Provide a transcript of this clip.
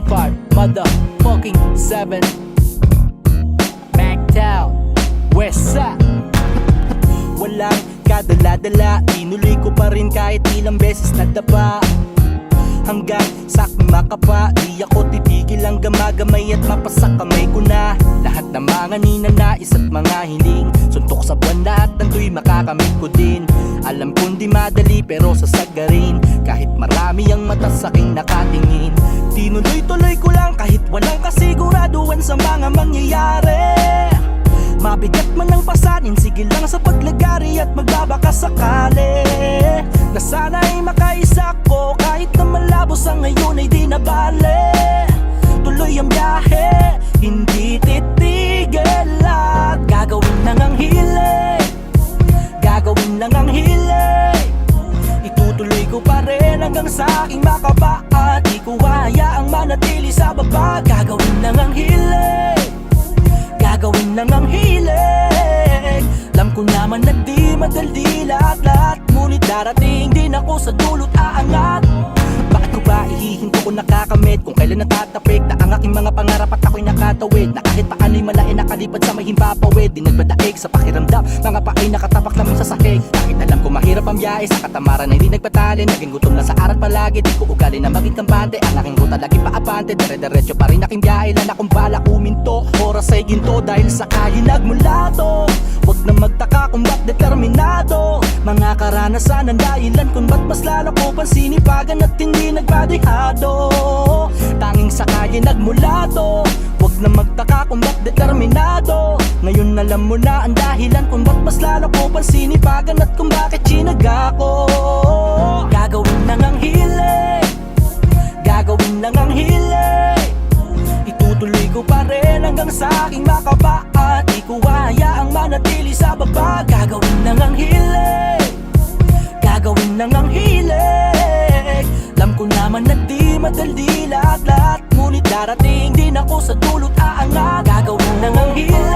5 motherfucking 7 Mactown Westside. Walang kadala-dala, tinuloy ko pa rin kahit ilang beses nadapa. Hanggang sa makapa, di ako titigil ang gamagamay at mapasa kamay ko na lahat ng mga ninanais at mga hiling. Suntok sa buwan lahat ng tuy makakamit ko din. Alam kong di madali pero sasagarin, kahit marami ang mata sa aking nakatingin. Tinuloy-tuloy ko lang kahit walang kasiguraduhan sa mga mangyayari. Mabigat man ang pasanin, sige lang sa paglagari at magbabaka sakali na sana ay makaisa ko, kahit na malabo sa ngayon ay di na bale. Tuloy ang biyahe, hindi titigil at gagawin lang ang hilig. Gagawin lang ang hilig. Itutuloy ko pa rin hanggang sa aking makaba at di ko hayaang manatili sa baba. Gagawin lang ang hilig. Gagawin lang ang hilig. Alam ko naman na di madali lahat-lahat, ngunit darating din ako sa dulot aangat. Bakit ko ba ihihinto ko nakakamit kung kailan natatapik na ang aking mga pangarap at ako'y nakatawid, na kahit paano'y malain nakalipad sa may himpapawid. Di nagbadaig sa pakiramdam, mga paay nakatapak lamang sa sahig. Kahit alam ko mahirap ang biyahe, sa katamaran ay di nagpatali. Naging gutom lang sa arat palagi, di ko ugali na maging kampante. Ang aking ruta lagi paapante, dire-diretso pa rin aking biyahe. Lan akong bala kuminto, oras ay ginto dahil sa kaya nagmulato. Huwag na magtaka kung ba't determinado, mga karanasan ang dahilan kung ba't mas lalo ko pansinipagan at hindi nagbadihado. Tanging sa kaya nagmulato. Huwag na magtaka kung ba't determinado, ngayon alam mo na ang dahilan kung ba't mas lalo ko pansinipagan at kung bakit sinaga ko. Gagawin lang ang hilig. Gagawin lang ang hilig. Itutuloy ko pa rin hanggang sa aking makaba at di ko hayaang manatili sa baba. Gagawin lang ang hilig. Gagawin lang ang hilig. Alam ko naman na di madali lahat-lahat, ngunit darating din ako sa dulot aangat. Gagawin lang ang hilig.